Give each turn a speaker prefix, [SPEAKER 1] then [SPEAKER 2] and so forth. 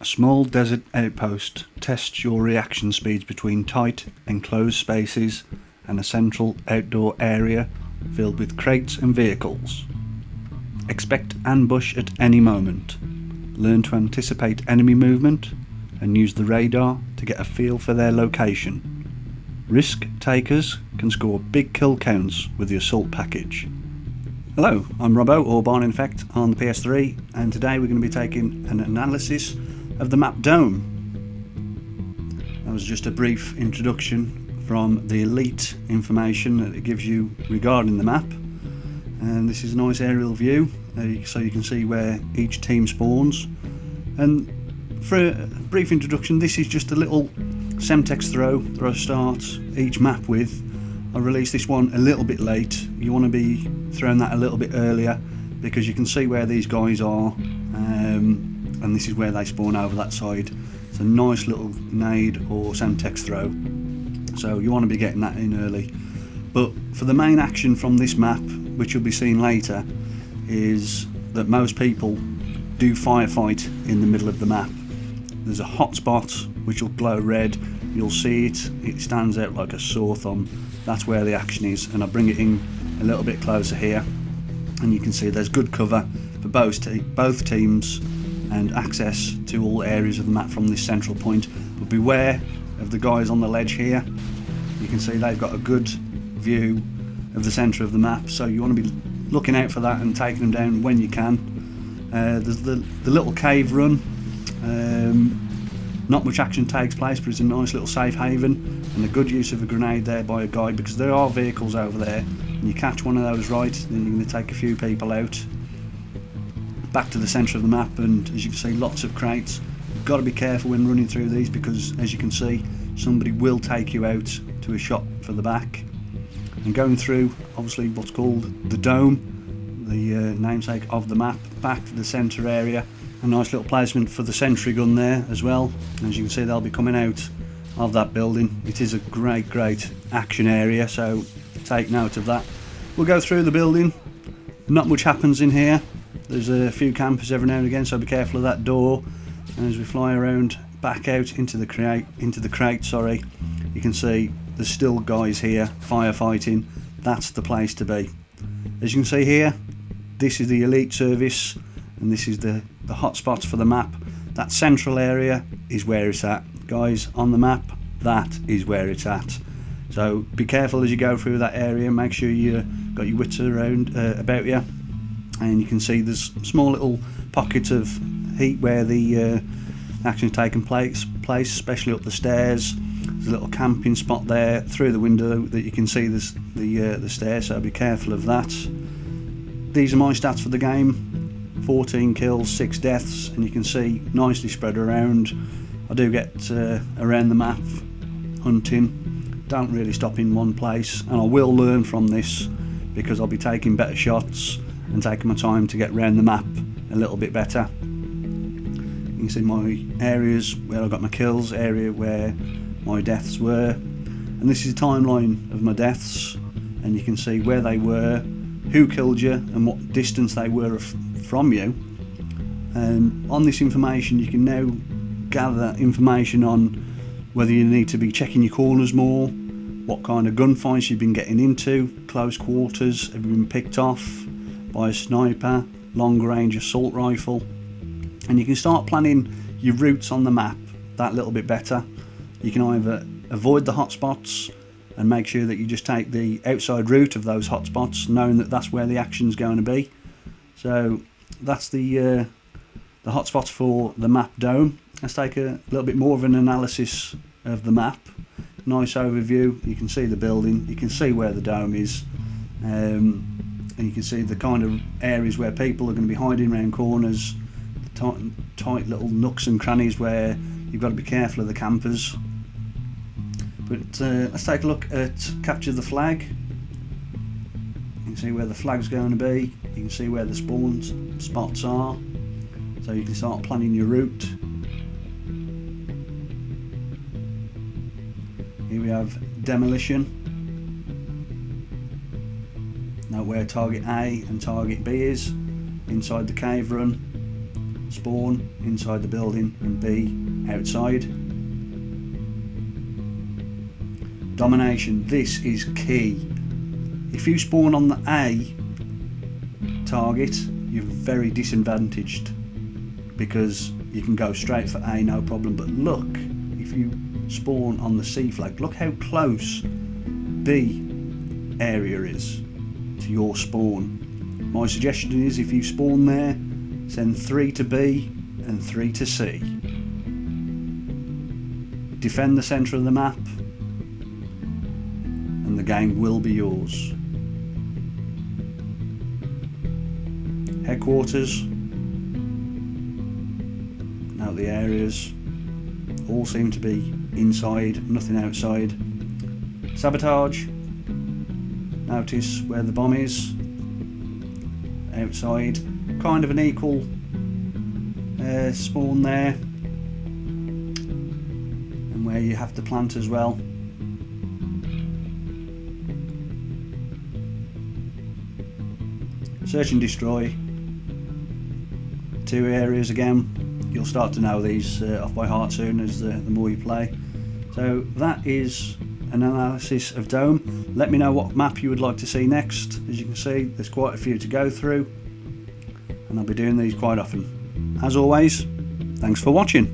[SPEAKER 1] A small desert outpost tests your reaction speeds between tight, enclosed spaces and a central outdoor area filled with crates and vehicles. Expect ambush at any moment. Learn to anticipate enemy movement and use the radar to get a feel for their location. Risk takers can score big kill counts with the assault package. Hello, I'm Robbo, or Barn in Effect, on the PS3, and today we're going to be taking an analysis of the map Dome. That was just a brief introduction from the elite information that it gives you regarding the map, and this is a nice aerial view so you can see where each team spawns. And for a brief introduction, this is just a little Semtex throw starts each map with. I released this one a little bit late. You want to be throwing that a little bit earlier because you can see where these guys are, and this is where they spawn over that side. It's a nice little nade or Semtex throw, so you want to be getting that in early. But for the main action from this map, which you'll be seeing later, is that most people do firefight in the middle of the map. There's a hot spot which will glow red. You'll see it stands out like a sore thumb. That's where the action is, and I bring it in a little bit closer here, and you can see there's good cover for both teams and access to all areas of the map from this central point. But beware of the guys on the ledge here. You can see they've got a good view of the centre of the map, so you want to be looking out for that and taking them down when you can. There's the little cave run. Not much action takes place, but it's a nice little safe haven, and a good use of a grenade there by a guide, because there are vehicles over there, and you catch one of those right, then you're going to take a few people out. Back to the centre of the map, and as you can see, lots of crates. You've got to be careful when running through these, because as you can see, somebody will take you out to a shot for the back. And going through, obviously, what's called the Dome, the namesake of the map, back to the centre area. A nice little placement for the sentry gun there as well. As you can see, they'll be coming out of that building. It is a great action area, so take note of that. We'll go through the building. Not much happens in here. There's a few campers every now and again, so be careful of that door. And as we fly around back out into the crate, you can see there's still guys here firefighting. That's the place to be. As you can see here, this is the elite service, and this is the hot spots for the map. That central area is where it's at. Guys, on the map, that is where it's at. So be careful as you go through that area. Make sure you got your wits around about you. And you can see there's small little pockets of heat where the action is taking place, especially up the stairs. There's a little camping spot there through the window that you can see the stairs, so be careful of that. These are my stats for the game. 14 kills, 6 deaths, and you can see nicely spread around. I do get around the map hunting, don't really stop in one place, and I will learn from this because I'll be taking better shots and taking my time to get around the map a little bit better. You can see my areas where I got my kills, area where my deaths were, and this is a timeline of my deaths, and you can see where they were, who killed you, and what distance they were from you. And on this information you can now gather information on whether you need to be checking your corners more, what kind of gunfights you've been getting into, close quarters, have you been picked off by a sniper, long range assault rifle, and you can start planning your routes on the map that little bit better. You can either avoid the hotspots and make sure that you just take the outside route of those hotspots, knowing that that's where the action's going to be. So that's the hotspots for the map Dome. Let's take a little bit more of an analysis of the map. Nice overview. You can see the building, you can see where the Dome is, and you can see the kind of areas where people are going to be hiding around corners, the tight little nooks and crannies where you've got to be careful of the campers. But let's take a look at capture the flag. You can see where the flag's going to be, you can see where the spawn spots are, so you can start planning your route. Here we have demolition. Know where target A and target B is inside the cave run. spawn inside the building and B outside. Domination, this is key. If you spawn on the A target, you're very disadvantaged because you can go straight for A, no problem. But look, if you spawn on the C flag, look how close B area is to your spawn. My suggestion is if you spawn there, send 3 to B and 3 to C. Defend the centre of the map and the game will be yours. Headquarters, note the areas, all seem to be inside, nothing outside. Sabotage, notice where the bomb is, outside, kind of an equal spawn there, and where you have to plant as well. Search and destroy, 2 areas again. You'll start to know these off by heart soon as the more you play. So that is an analysis of Dome. Let me know what map you would like to see next. As you can see, there's quite a few to go through, and I'll be doing these quite often. As always, thanks for watching.